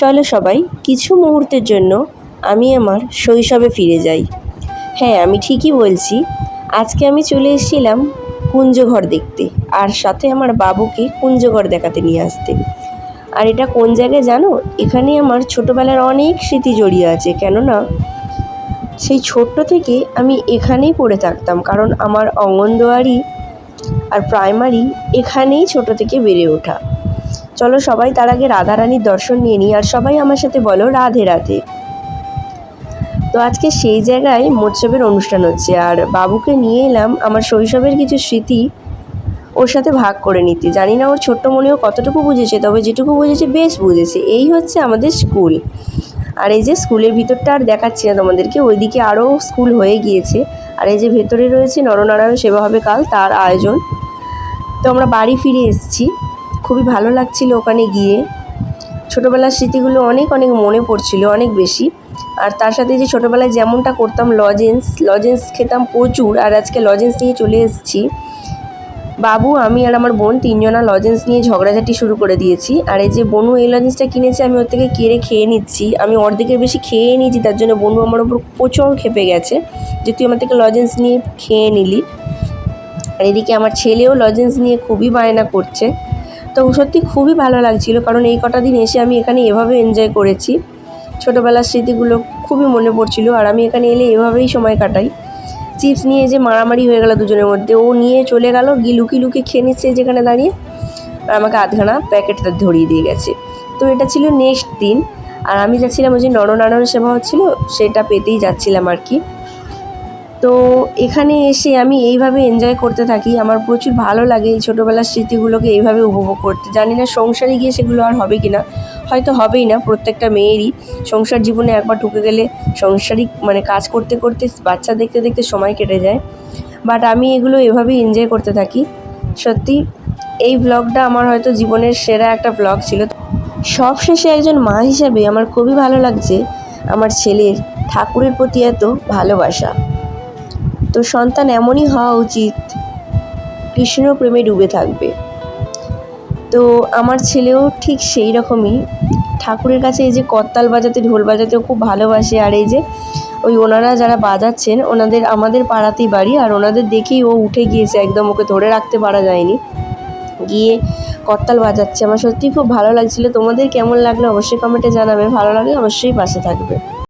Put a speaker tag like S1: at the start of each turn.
S1: চলো সবাই কিছু মুহূর্তের জন্য আমি আমার শৈশবে ফিরে যাই। হ্যাঁ, আমি ঠিকই বলছি। আজকে আমি চলে এসেছিলাম কুঞ্জঘর দেখতে, আর সাথে আমার বাবুকে কুঞ্জঘর দেখাতে নিয়ে আসতে। আর এটা কোন জায়গায় জানো? এখানে আমার ছোটোবেলার অনেক স্মৃতি জড়িয়ে আছে, কেননা সেই ছোট্ট থেকে আমি এখানেই পড়ে থাকতাম, কারণ আমার অঙ্গনওয়াড়ি আর প্রাইমারি এখানেই ছোট থেকে বেড়ে ওঠা। চলো সবাই তার আগে রাধারানীর দর্শন নিয়ে নিই, আর সবাই আমার সাথে বলো রাধে রাধে। তো আজকে সেই জায়গায় মৎসবের অনুষ্ঠান হচ্ছে, আর বাবুকে নিয়ে এলাম আমার শৈশবের কিছু স্মৃতি ওর সাথে ভাগ করে নিতে। জানি না ওর ছোট্ট মনেও কতটুকু বুঝেছে, তবে যেটুকু বুঝেছে বেশ বুঝেছে। এই হচ্ছে আমাদের স্কুল। আর এই যে স্কুলের ভিতরটা আর দেখাচ্ছি না তোমাদেরকে, ওইদিকে আরও স্কুল হয়ে গিয়েছে। আর এই যে ভেতরে রয়েছে নরনারায়ণ সেবা হবে কাল, তার আয়োজন। তো আমরা বাড়ি ফিরে এসেছি, খুবই ভালো লাগছিল ওখানে গিয়ে। ছোটোবেলার স্মৃতিগুলো অনেক অনেক মনে পড়ছিল, অনেক বেশি। আর তার সাথে যে ছোটোবেলায় যেমনটা করতাম, লজেন্স খেতাম প্রচুর। আর আজকে লজেন্স নিয়ে চলে এসেছি। বাবু, আমি আর আমার বোন তিনজনা লজেন্স নিয়ে ঝগড়াঝাটি শুরু করে দিয়েছি। আর এই যে বনু এই লজেন্সটা কিনেছে, আমি ওর থেকে কেড়ে খেয়ে নিচ্ছি। আমি অর্ধেকের বেশি খেয়ে নিয়েছি, তার জন্য বনু আমার ওপর প্রচুর খেপে গেছে যে তুই আমার থেকে লজেন্স নিয়ে খেয়ে নিলি। আর এদিকে আমার ছেলেও লজেন্স নিয়ে খুবই বায়না করছে। তো সত্যি খুবই ভালো লাগছিল, কারণ এই কটা দিন এসে আমি এখানে এভাবে এনজয় করেছি। ছোটোবেলার স্মৃতিগুলো খুবই মনে পড়ছিল, আর আমি এখানে এলে এভাবেই সময় কাটাই। চিপস নিয়ে যে মারামারি হয়ে গেল দুজনের মধ্যে, ও নিয়ে চলে গেল, গিয়ে লুকিয়ে লুকিয়ে খেয়ে নিচ্ছে যেখানে দাঁড়িয়ে, আর আমাকে আধখানা প্যাকেটটা ধরিয়ে দিয়ে গেছে। তো এটা ছিল নেক্সট দিন, আর আমি যাচ্ছিলাম ওই যে নরনারায়ণ সেবা হচ্ছিলো, সেটা পেতেই যাচ্ছিলাম আর কি। তো এখানে এসে আমি এইভাবে এনজয় করতে থাকি। আমার প্রচুর ভালো লাগে এই ছোটোবেলার স্মৃতিগুলোকে এইভাবে উপভোগ করতে। জানি না সংসারে গিয়ে সেগুলো আর হবে কি না, হয়তো হবেই না। প্রত্যেকটা মেয়েরই সংসার জীবনে একবার ঢুকে গেলে সাংসারিক কাজ করতে করতে, বাচ্চা দেখতে দেখতে সময় কেটে যায়। বাট আমি এগুলো এভাবেই এনজয় করতে থাকি। সত্যি এই ব্লগটা আমার হয়তো জীবনের সেরা একটা ব্লগ ছিল। সব শেষে একজন মা হিসাবে আমার খুবই ভালো লাগছে আমার ছেলের ঠাকুরের প্রতি এত ভালোবাসা। তো সন্তান এমনই হওয়া উচিত, কৃষ্ণ প্রেমে ডুবে থাকবে। তো আমার ছেলেও ঠিক সেই রকমই ঠাকুরের কাছে এই যে করতাল বাজাতে, ঢোল বাজাতেও খুব ভালোবাসে। আর এই যে ওনারা যারা বাজাচ্ছেন, আমাদের পাড়াতেই বাড়ি, আর ওনাদের দেখেই ও উঠে গিয়েছে একদম, ওকে ধরে রাখতে পারা যায়নি, গিয়ে করতাল বাজাচ্ছে। আমার সত্যিই খুব ভালো লাগছিল। তোমাদের কেমন লাগলো অবশ্যই কমেন্টে জানাবে, ভালো লাগলে অবশ্যই পাশে থাকবে।